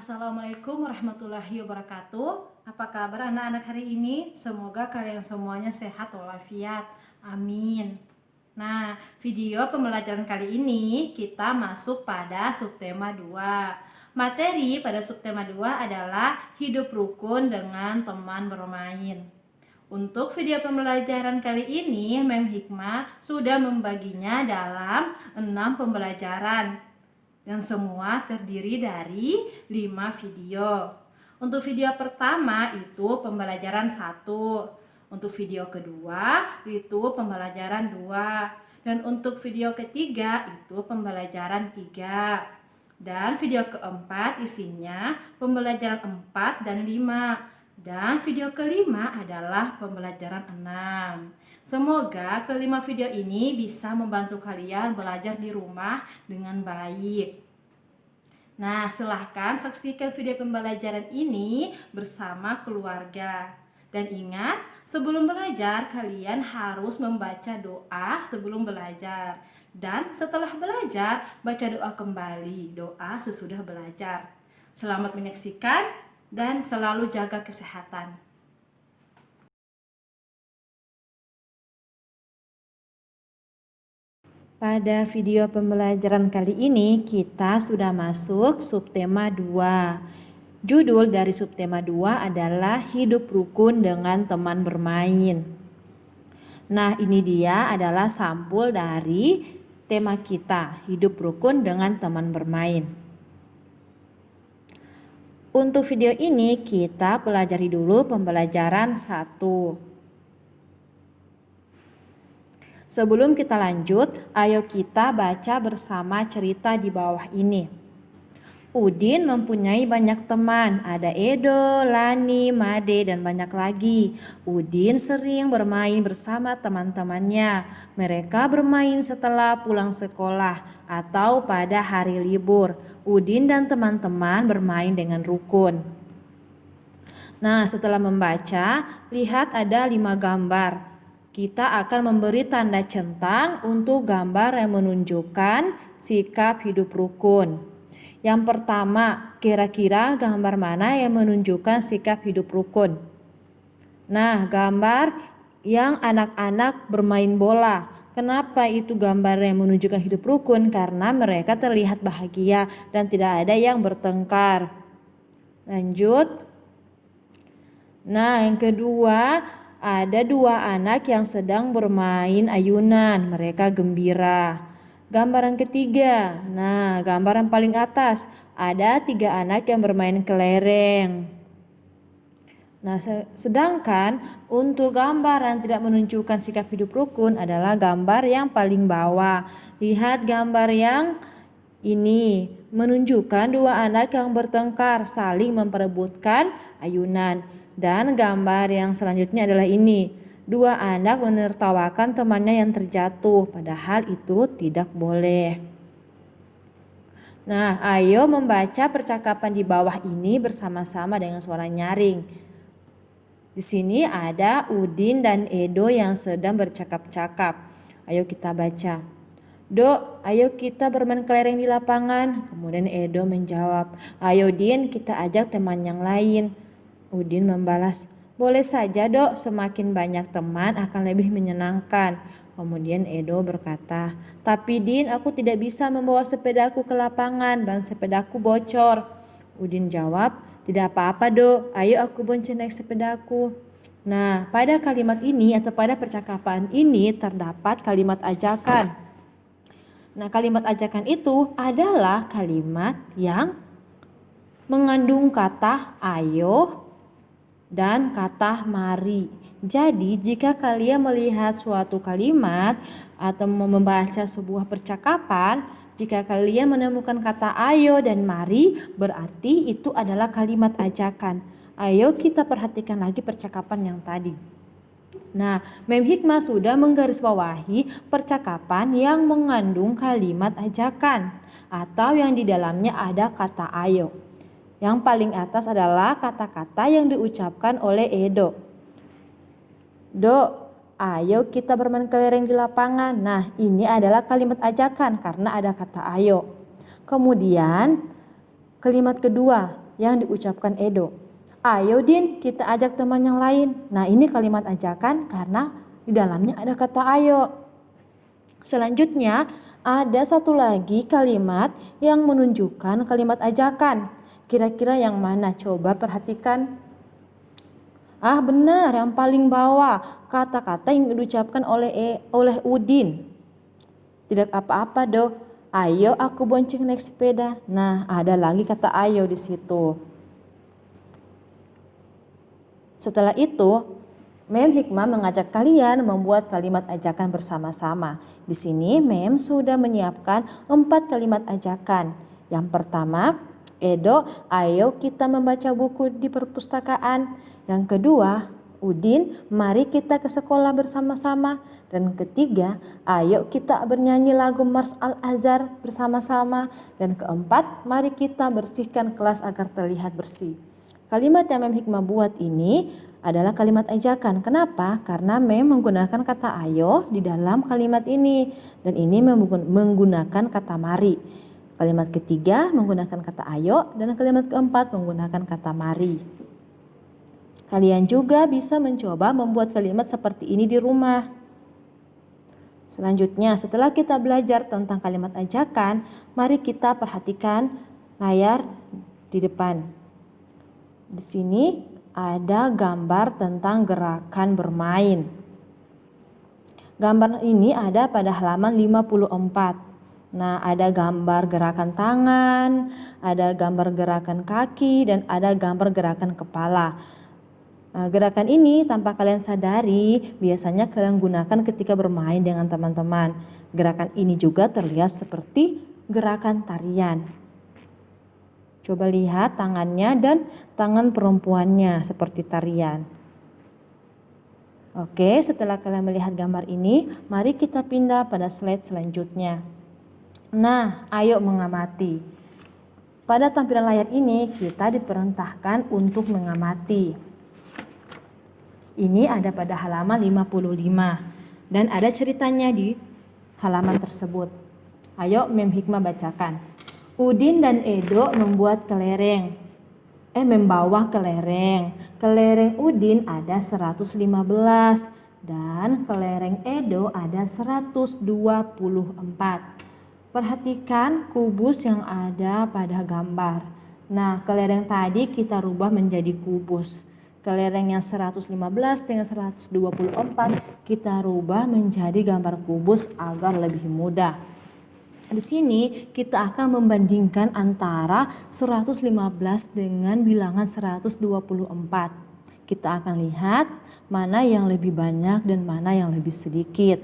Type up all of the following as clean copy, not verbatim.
Assalamualaikum warahmatullahi wabarakatuh. Apa kabar anak-anak hari ini? Semoga kalian semuanya sehat walafiat. Amin. Nah, video pembelajaran kali ini kita masuk pada subtema 2. Materi pada subtema 2 adalah hidup rukun dengan teman bermain. Untuk video pembelajaran kali ini, Mem Hikmah sudah membaginya dalam 6 pembelajaran. Dan semua terdiri dari 5 video. Untuk video pertama itu pembelajaran 1. Untuk video kedua itu pembelajaran 2. Dan untuk video ketiga itu pembelajaran 3. Dan video keempat isinya pembelajaran 4 dan 5. Dan video kelima adalah pembelajaran 6. Semoga kelima video ini bisa membantu kalian belajar di rumah dengan baik. Nah, silahkan saksikan video pembelajaran ini bersama keluarga. Dan ingat, sebelum belajar kalian harus membaca doa sebelum belajar. Dan setelah belajar, baca doa kembali, doa sesudah belajar. Selamat menyaksikan dan selalu jaga kesehatan. Pada video pembelajaran kali ini kita sudah masuk subtema 2. Judul dari subtema 2 adalah hidup rukun dengan teman bermain. Nah, ini dia adalah sampul dari tema kita, hidup rukun dengan teman bermain. Untuk video ini kita pelajari dulu pembelajaran 1. Sebelum kita lanjut, ayo kita baca bersama cerita di bawah ini. Udin mempunyai banyak teman, ada Edo, Lani, Made, dan banyak lagi. Udin sering bermain bersama teman-temannya. Mereka bermain setelah pulang sekolah atau pada hari libur. Udin dan teman-teman bermain dengan rukun. Nah, setelah membaca, lihat ada 5 gambar. Kita akan memberi tanda centang untuk gambar yang menunjukkan sikap hidup rukun. Yang pertama, kira-kira gambar mana yang menunjukkan sikap hidup rukun? Nah, gambar yang anak-anak bermain bola. Kenapa itu gambar yang menunjukkan hidup rukun? Karena mereka terlihat bahagia dan tidak ada yang bertengkar. Lanjut. Nah, yang kedua, ada 2 anak yang sedang bermain ayunan. Mereka gembira. Gambar yang ketiga. Nah, gambar yang paling atas. Ada 3 anak yang bermain kelereng. Nah, sedangkan untuk gambar yang tidak menunjukkan sikap hidup rukun adalah gambar yang paling bawah. Lihat gambar yang ini menunjukkan 2 anak yang bertengkar saling memperebutkan ayunan. Dan gambar yang selanjutnya adalah ini. 2 anak menertawakan temannya yang terjatuh, padahal itu tidak boleh. Nah, ayo membaca percakapan di bawah ini bersama-sama dengan suara nyaring. Di sini ada Udin dan Edo yang sedang bercakap-cakap. Ayo kita baca. Dok, ayo kita bermain kelereng di lapangan. Kemudian Edo menjawab, ayo Din, kita ajak teman yang lain. Udin membalas, boleh saja dok, semakin banyak teman akan lebih menyenangkan. Kemudian Edo berkata, tapi Din, aku tidak bisa membawa sepedaku ke lapangan, ban sepedaku bocor. Udin jawab, tidak apa-apa dok, ayo aku bonceng naik sepedaku. Nah, pada kalimat ini atau pada percakapan ini terdapat kalimat ajakan. Nah, kalimat ajakan itu adalah kalimat yang mengandung kata ayo dan kata mari. Jadi jika kalian melihat suatu kalimat atau membaca sebuah percakapan, jika kalian menemukan kata ayo dan mari, berarti itu adalah kalimat ajakan. Ayo kita perhatikan lagi percakapan yang tadi. Nah, Mem Hikmah sudah menggarisbawahi percakapan yang mengandung kalimat ajakan atau yang di dalamnya ada kata ayo. Yang paling atas adalah kata-kata yang diucapkan oleh Edo. Dok, ayo kita bermain kelereng di lapangan. Nah, ini adalah kalimat ajakan karena ada kata ayo. Kemudian kalimat kedua, yang diucapkan Edo. Ayo Din, kita ajak teman yang lain. Nah, ini kalimat ajakan karena di dalamnya ada kata ayo. Selanjutnya, ada satu lagi kalimat yang menunjukkan kalimat ajakan. Kira-kira yang mana? Coba perhatikan. Ah, benar, yang paling bawah. Kata-kata yang diucapkan oleh Udin. Tidak apa-apa do. Ayo aku bonceng naik sepeda. Nah, ada lagi kata ayo di situ. Setelah itu, Mem Hikmah mengajak kalian membuat kalimat ajakan bersama-sama. Di sini Mem sudah menyiapkan 4 kalimat ajakan. Yang pertama, Edo, ayo kita membaca buku di perpustakaan. Yang kedua, Udin, mari kita ke sekolah bersama-sama. Dan ketiga, ayo kita bernyanyi lagu Mars Al-Azhar bersama-sama. Dan keempat, mari kita bersihkan kelas agar terlihat bersih. Kalimat yang Mem Hikmah buat ini adalah kalimat ajakan. Kenapa? Karena Mem menggunakan kata ayo di dalam kalimat ini. Dan ini menggunakan kata mari. Kalimat ketiga menggunakan kata ayo dan kalimat keempat menggunakan kata mari. Kalian juga bisa mencoba membuat kalimat seperti ini di rumah. Selanjutnya, setelah kita belajar tentang kalimat ajakan, mari kita perhatikan layar di depan. Di sini ada gambar tentang gerakan bermain. Gambar ini ada pada halaman 54. Nah, ada gambar gerakan tangan, ada gambar gerakan kaki, dan ada gambar gerakan kepala. Nah, gerakan ini tanpa kalian sadari biasanya kalian gunakan ketika bermain dengan teman-teman. Gerakan ini juga terlihat seperti gerakan tarian. Coba lihat tangannya dan tangan perempuannya seperti tarian. Oke, setelah kalian melihat gambar ini, mari kita pindah pada slide selanjutnya. Nah, ayo mengamati. Pada tampilan layar ini, kita diperintahkan untuk mengamati. Ini ada pada halaman 55 dan ada ceritanya di halaman tersebut. Ayo Mem Hikmah bacakan. Udin dan Edo membuat membawa kelereng. Kelereng Udin ada 115 dan kelereng Edo ada 124. Perhatikan kubus yang ada pada gambar. Nah, kelereng tadi kita rubah menjadi kubus. Kelereng yang 115 dengan 124 kita rubah menjadi gambar kubus agar lebih mudah. Di sini kita akan membandingkan antara 115 dengan bilangan 124. Kita akan lihat mana yang lebih banyak dan mana yang lebih sedikit.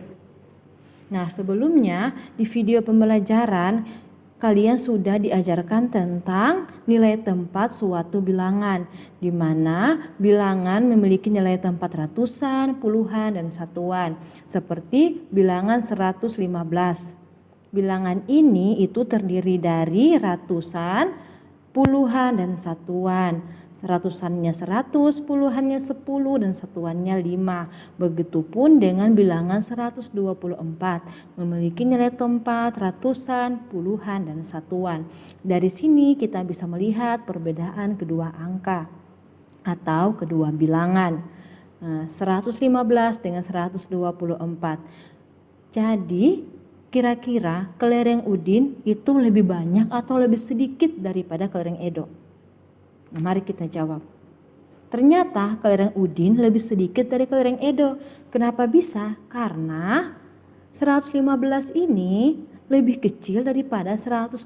Nah, sebelumnya di video pembelajaran kalian sudah diajarkan tentang nilai tempat suatu bilangan, di mana bilangan memiliki nilai tempat ratusan, puluhan, dan satuan, seperti bilangan 115. Bilangan ini itu terdiri dari ratusan, puluhan, dan satuan. Ratusannya 100, puluhannya 10, dan satuannya 5. Begitupun dengan bilangan 124, memiliki nilai tempat ratusan, puluhan, dan satuan. Dari sini kita bisa melihat perbedaan kedua angka atau kedua bilangan. 115 dengan 124. Jadi kira-kira kelereng Udin itu lebih banyak atau lebih sedikit daripada kelereng Edo? Nah, mari kita jawab. Ternyata kelereng Udin lebih sedikit dari kelereng Edo. Kenapa bisa? Karena 115 ini lebih kecil daripada 124.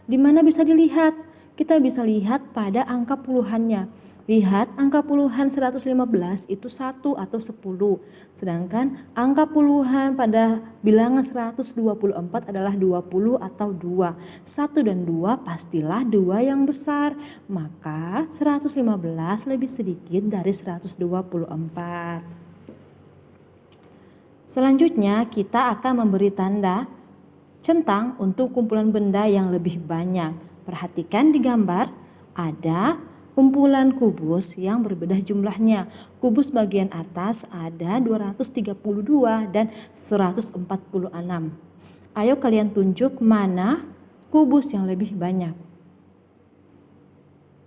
Di mana bisa dilihat? Kita bisa lihat pada angka puluhannya. Lihat angka puluhan 115 itu 1 atau 10. Sedangkan angka puluhan pada bilangan 124 adalah 20 atau 2. 1 dan 2 pastilah 2 yang besar. Maka 115 lebih sedikit dari 124. Selanjutnya kita akan memberi tanda centang untuk kumpulan benda yang lebih banyak. Perhatikan di gambar ada kumpulan kubus yang berbeda jumlahnya. Kubus bagian atas ada 232 dan 146. Ayo kalian tunjuk mana kubus yang lebih banyak.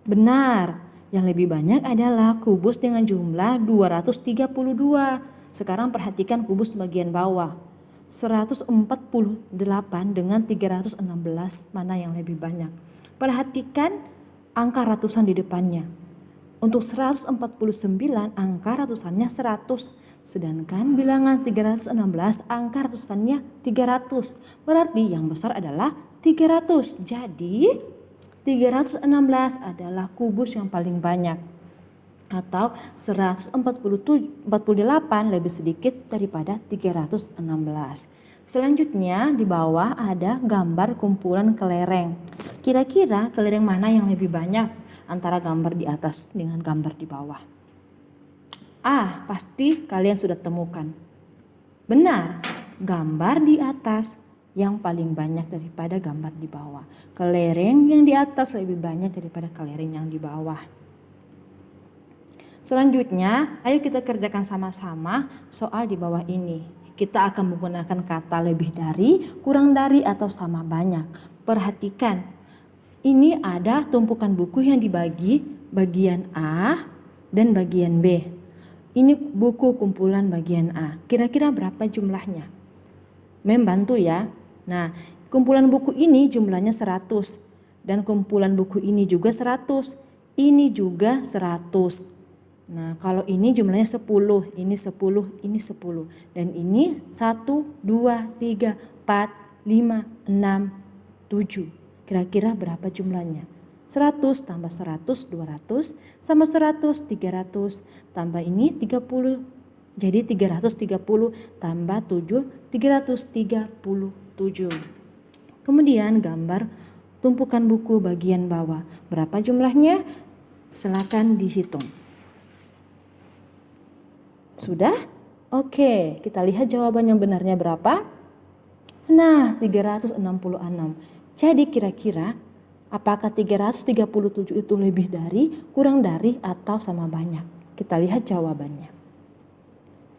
Benar, yang lebih banyak adalah kubus dengan jumlah 232. Sekarang perhatikan kubus bagian bawah. 148 dengan 316, mana yang lebih banyak? Perhatikan angka ratusan di depannya. Untuk 149 angka ratusannya 100. Sedangkan bilangan 316 angka ratusannya 300. Berarti yang besar adalah 300. Jadi 316 adalah kubus yang paling banyak. Atau 148 lebih sedikit daripada 316. Selanjutnya di bawah ada gambar kumpulan kelereng. Kira-kira kelereng mana yang lebih banyak antara gambar di atas dengan gambar di bawah? Pasti kalian sudah temukan. Benar, gambar di atas yang paling banyak daripada gambar di bawah. Kelereng yang di atas lebih banyak daripada kelereng yang di bawah. Selanjutnya, ayo kita kerjakan sama-sama soal di bawah ini. Kita akan menggunakan kata lebih dari, kurang dari, atau sama banyak. Perhatikan, ini ada tumpukan buku yang dibagi bagian A dan bagian B. Ini buku kumpulan bagian A. Kira-kira berapa jumlahnya? Membantu ya. Nah, kumpulan buku ini jumlahnya 100. Dan kumpulan buku ini juga 100. Ini juga 100. Nah, kalau ini jumlahnya 10, ini 10, ini 10. Dan ini 1, 2, 3, 4, 5, 6, 7. Kira-kira berapa jumlahnya? 100 tambah 100, 200, sama 100, 300. Tambah ini 30. Jadi 330 tambah 7, 337. Kemudian gambar tumpukan buku bagian bawah. Berapa jumlahnya? Silakan dihitung. Sudah? Oke, kita lihat jawaban yang benarnya berapa? Nah, 366. Jadi kira-kira apakah 337 itu lebih dari, kurang dari, atau sama banyak? Kita lihat jawabannya.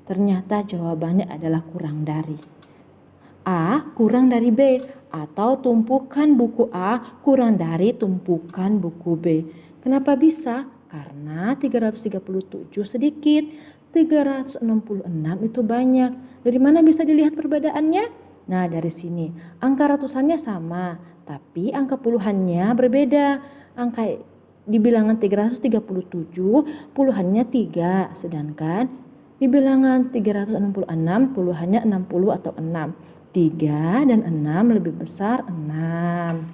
Ternyata jawabannya adalah kurang dari. A kurang dari B, atau tumpukan buku A kurang dari tumpukan buku B. Kenapa bisa? Karena 337 sedikit, 366 itu banyak. Dari mana bisa dilihat perbedaannya? Nah, dari sini. Angka ratusannya sama, tapi angka puluhannya berbeda. Angka di bilangan 337 puluhannya 3, sedangkan di bilangan 366 puluhannya 60 atau 6. 3 dan 6 lebih besar 6.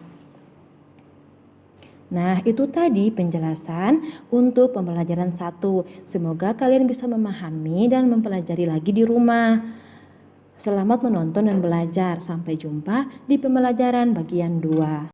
Nah, itu tadi penjelasan untuk pembelajaran 1. Semoga kalian bisa memahami dan mempelajari lagi di rumah. Selamat menonton dan belajar. Sampai jumpa di pembelajaran bagian 2.